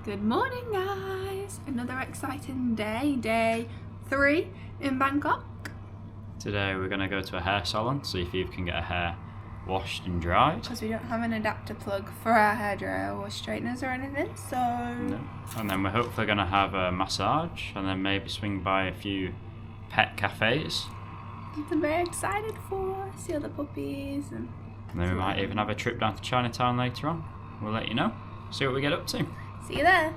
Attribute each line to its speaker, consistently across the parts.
Speaker 1: Good morning guys! Another exciting day, day 3 in Bangkok.
Speaker 2: Today we're going to go to a hair salon, see if Eve can get her hair washed and dried.
Speaker 1: Because we don't have an adapter plug for our hairdryer or straighteners or anything, so...
Speaker 2: No. And then we're hopefully going to have a massage and then maybe swing by a few pet cafes.
Speaker 1: I'm very excited for, see all the puppies and
Speaker 2: then we might even have a trip down to Chinatown later on. We'll let you know, see what we get up to.
Speaker 1: See you there!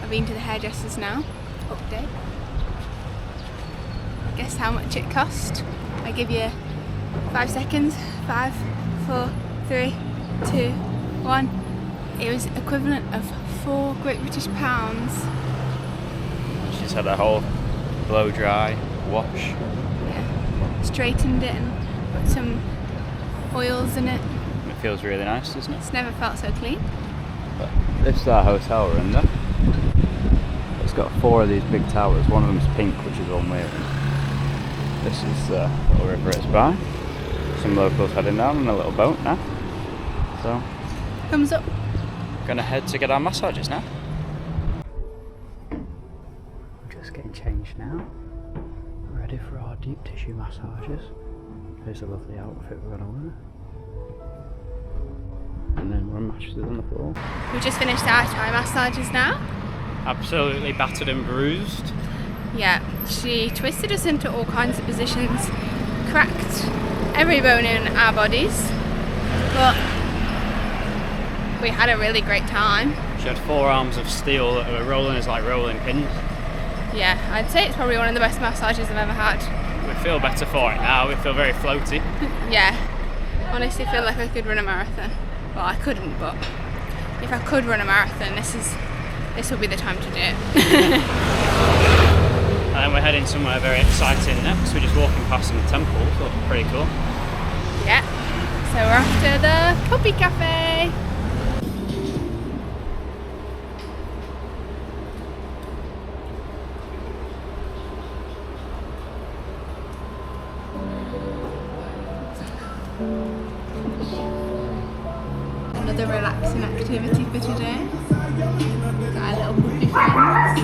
Speaker 1: I've been to the hairdressers now. Update. Guess how much it cost? I give you 5 seconds. 5, 4, 3, 2, 1. It was equivalent of £4 Great British pounds.
Speaker 2: She's had a whole blow dry, wash.
Speaker 1: Yeah. Straightened it and put some oils in it.
Speaker 2: It feels really nice, doesn't it?
Speaker 1: It's never felt so clean.
Speaker 2: But this is our hotel we're in there. It's got 4 of these big towers. One of them's pink, which is one we're in. This is the little river it's by. Some locals heading down on a little boat now. So,
Speaker 1: Thumbs up.
Speaker 2: Gonna head to get our massages now. We're just getting changed now. Ready for our deep tissue massages. Here's a lovely outfit we're gonna wear. And then we're mattresses on the floor.
Speaker 1: We've just finished our Thai massages now.
Speaker 2: Absolutely battered and bruised.
Speaker 1: Yeah, she twisted us into all kinds of positions, cracked every bone in our bodies, but we had a really great time.
Speaker 2: She had 4 arms of steel that were rolling us like rolling pins.
Speaker 1: Yeah, I'd say it's probably one of the best massages I've ever had.
Speaker 2: We feel better for it now, we feel very floaty.
Speaker 1: Yeah, honestly feel like I could run a marathon. Well, I couldn't, but if I could run a marathon, this will be the time to do it.
Speaker 2: And then we're heading somewhere very exciting next. We're just walking past some temples, so pretty cool.
Speaker 1: Yeah, so we're off to the puppy cafe. Another relaxing activity for today. Got our little puppy friends.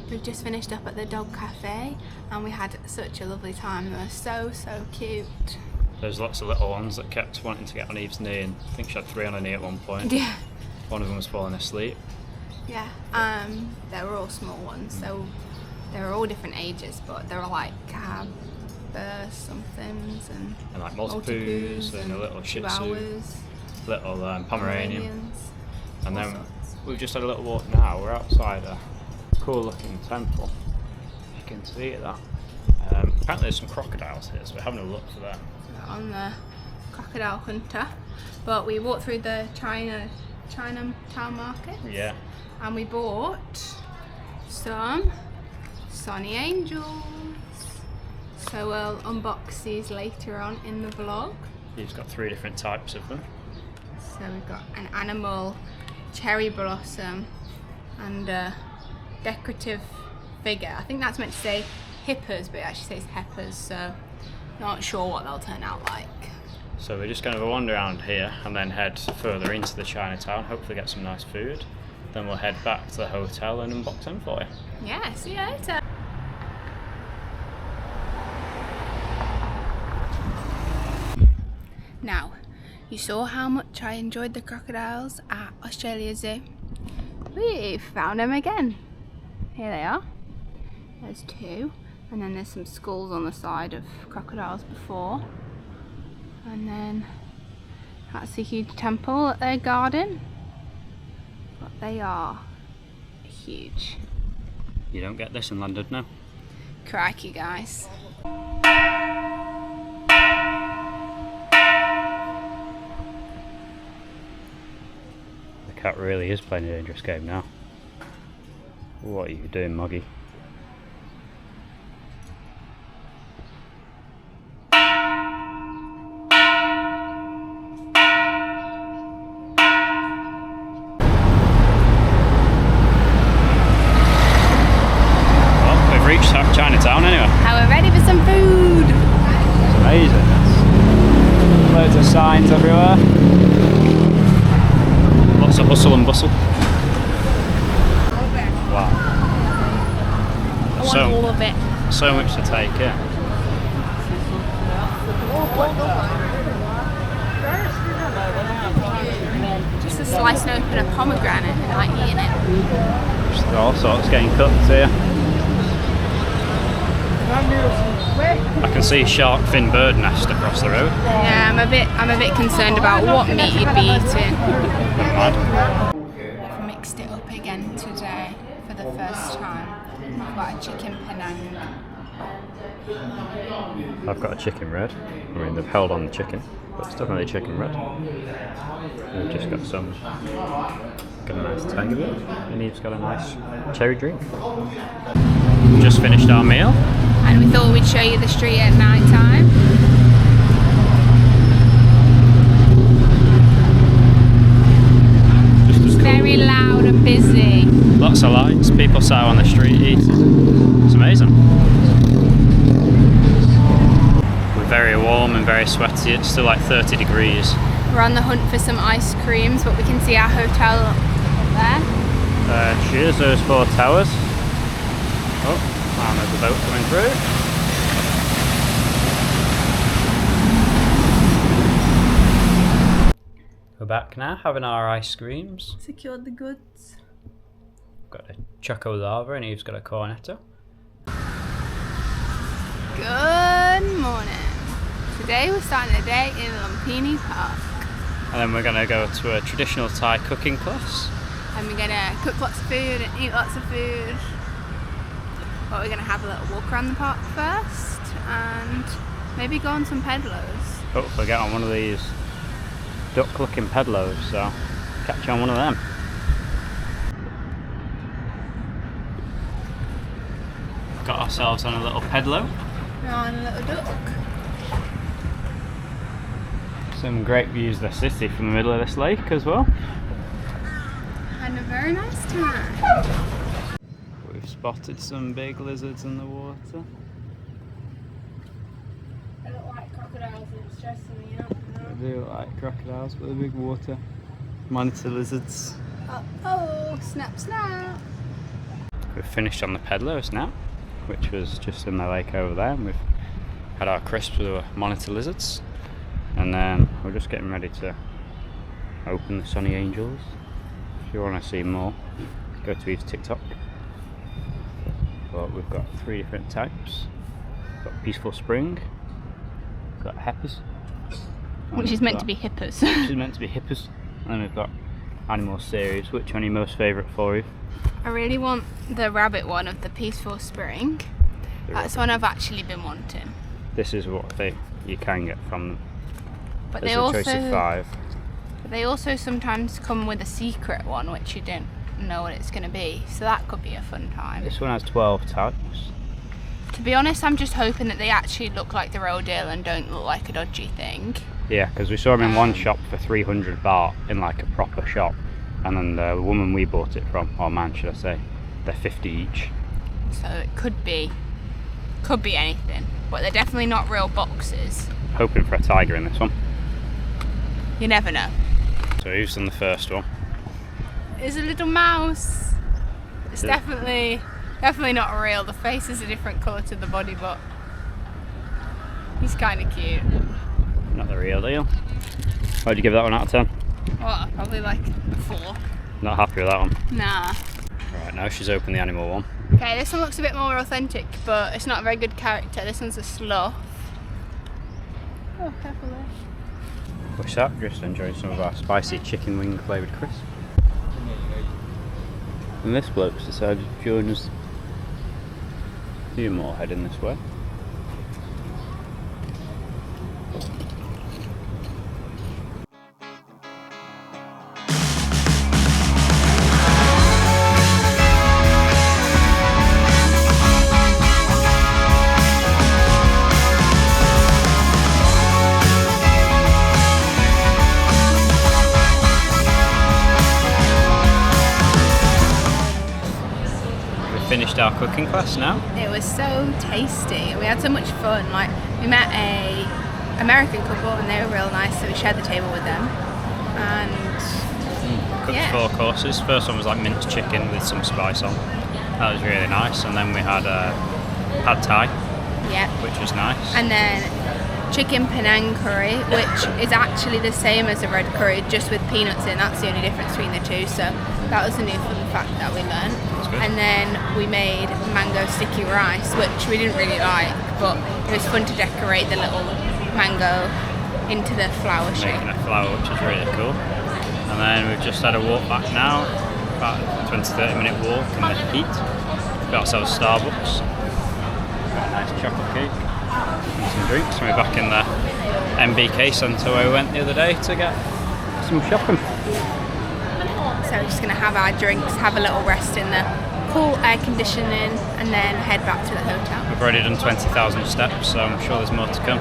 Speaker 1: We've just finished up at the dog cafe and we had such a lovely time. They were so cute.
Speaker 2: There's lots of little ones that kept wanting to get on Eve's knee, and I think she had 3 on her knee at one point.
Speaker 1: Yeah.
Speaker 2: One of them was falling asleep.
Speaker 1: Yeah, they were all small ones, so they were all different ages, but they were like cab, somethings and
Speaker 2: like Maltipoos and a little Shih Tzu, little Pomeranian. And then we've just had a little walk now. We're outside a cool looking temple. You can see that. Apparently there's some crocodiles here, so we're having a look for them.
Speaker 1: On the crocodile hunter, but we walked through the Chinatown market.
Speaker 2: Yeah.
Speaker 1: And we bought some Sonny Angels. So we'll unbox these later on in the vlog.
Speaker 2: You've got 3 different types of them.
Speaker 1: So we've got an animal, cherry blossom, and a decorative figure. I think that's meant to say hippos, but it actually says heppers, so not sure what they'll turn out like.
Speaker 2: So we're just going to have a wander around here and then head further into the Chinatown, hopefully get some nice food. Then we'll head back to the hotel and unbox them for you.
Speaker 1: Yeah, see you later. Now, you saw how much I enjoyed the crocodiles at Australia Zoo. We found them again. Here they are. There's 2. And then there's some skulls on the side of crocodiles before. And then that's a huge temple at their garden. But they are huge.
Speaker 2: You don't get this in London, no.
Speaker 1: Crikey, guys.
Speaker 2: The cat really is playing a dangerous game now. What are you doing, Moggy? Reached Chinatown anyway.
Speaker 1: Now we're ready for some food.
Speaker 2: It's amazing. There's loads of signs everywhere. Lots of hustle and bustle. Wow.
Speaker 1: I want all of it.
Speaker 2: So much to take in.
Speaker 1: Just a slicing open a pomegranate and like eating it.
Speaker 2: Just all sorts getting cut here. I can see a shark fin bird nest across the road.
Speaker 1: Yeah, I'm a bit concerned about what meat you'd be eating. I've mixed it up again today for the first time. I've got a chicken Penang.
Speaker 2: I've got a chicken red. I mean, they've held on the chicken, but it's definitely chicken red. We've just got got a nice tang of it, and Eve's got a nice cherry drink. We've just finished our meal.
Speaker 1: And we thought we'd show you the street at night time. It's very loud and busy.
Speaker 2: Lots of lights, people sat on the street eating. It's amazing. We're very warm and very sweaty, it's still like 30 degrees.
Speaker 1: We're on the hunt for some ice creams, but we can see our hotel up there.
Speaker 2: Cheers, those 4 towers. Oh, and there's a boat coming through. We're back now, having our ice creams.
Speaker 1: Secured the goods.
Speaker 2: Got a choco lava and Eve's got a cornetto.
Speaker 1: Good morning. Today we're starting the day in Lumphini Park.
Speaker 2: And then we're going to go to a traditional Thai cooking class.
Speaker 1: And we're going to cook lots of food and eat lots of food. But we're going to have a little walk around the park first and maybe go on some pedlos.
Speaker 2: Hopefully get on one of these duck looking pedlos, so catch you on one of them. Got ourselves on a little pedlo.
Speaker 1: We're on a little duck.
Speaker 2: Some great views of the city from the middle of this lake as well.
Speaker 1: Had a very nice time.
Speaker 2: We've spotted some big lizards in the water.
Speaker 1: They look like crocodiles and it's stressing me out.
Speaker 2: They look like crocodiles, but they're big water monitor lizards.
Speaker 1: Oh, snap, snap.
Speaker 2: We've finished on the pedlos now, which was just in the lake over there, and we've had our crisps with the monitor lizards. And then we're just getting ready to open the Sunny Angels. If you want to see more, go to Eve's TikTok. But we've got 3 different types. We've got Peaceful Spring, we've got Heppers.
Speaker 1: Which is meant to be hippos.
Speaker 2: Which is meant to be hippos. And then we've got Animal Series. Which one are you most favourite for, Eve?
Speaker 1: I really want the rabbit one of the Peaceful Spring. That's one I've actually been wanting.
Speaker 2: This is what you can get from them.
Speaker 1: But
Speaker 2: there's a choice of 5.
Speaker 1: But they also sometimes come with a secret one, which you don't know what it's going to be. So that could be a fun time.
Speaker 2: This one has 12 types.
Speaker 1: To be honest, I'm just hoping that they actually look like the real deal and don't look like a dodgy thing.
Speaker 2: Yeah, because we saw them in one shop for 300 baht in like a proper shop. And then the woman we bought it from, or man should I say, they're 50 each.
Speaker 1: So it could be anything. But they're definitely not real boxes.
Speaker 2: Hoping for a tiger in this one.
Speaker 1: You never know.
Speaker 2: So who's done the first one?
Speaker 1: It's a little mouse. It's definitely not real. The face is a different colour to the body, but he's kind of cute.
Speaker 2: Not the real deal. What'd you give that one out of 10?
Speaker 1: What? Probably like a 4.
Speaker 2: Not happy with that one.
Speaker 1: Nah.
Speaker 2: Right, now she's opened the animal one.
Speaker 1: Okay, this one looks a bit more authentic, but it's not a very good character. This one's a sloth. Oh, careful there.
Speaker 2: What's that? Just enjoying some of our spicy chicken wing flavoured crisp. And this bloke's decided to join us few more heading this way. Finished our cooking class now.
Speaker 1: It was so tasty. We had so much fun. Like, we met a American couple and they were real nice, so we shared the table with them. And
Speaker 2: cooked 4 courses. First one was like minced chicken with some spice on. That was really nice. And then we had pad thai, which was nice.
Speaker 1: And then chicken Penang curry, which is actually the same as a red curry, just with peanuts in. That's the only difference between the two. So that was a new fun fact that we learned. And then we made mango sticky rice, which we didn't really like, but it was fun to decorate the little mango into the flower shape.
Speaker 2: Making a flower, which is really cool. And then we've just had a walk back now, about a 20-30 minute walk in the heat. Got ourselves Starbucks, got a nice chocolate cake and some drinks. And we're back in the MBK centre where we went the other day to get some shopping.
Speaker 1: So we're just going to have our drinks, have a little rest in the cool air conditioning, and then head back to the hotel.
Speaker 2: We've already done 20,000 steps, so I'm sure there's more to come.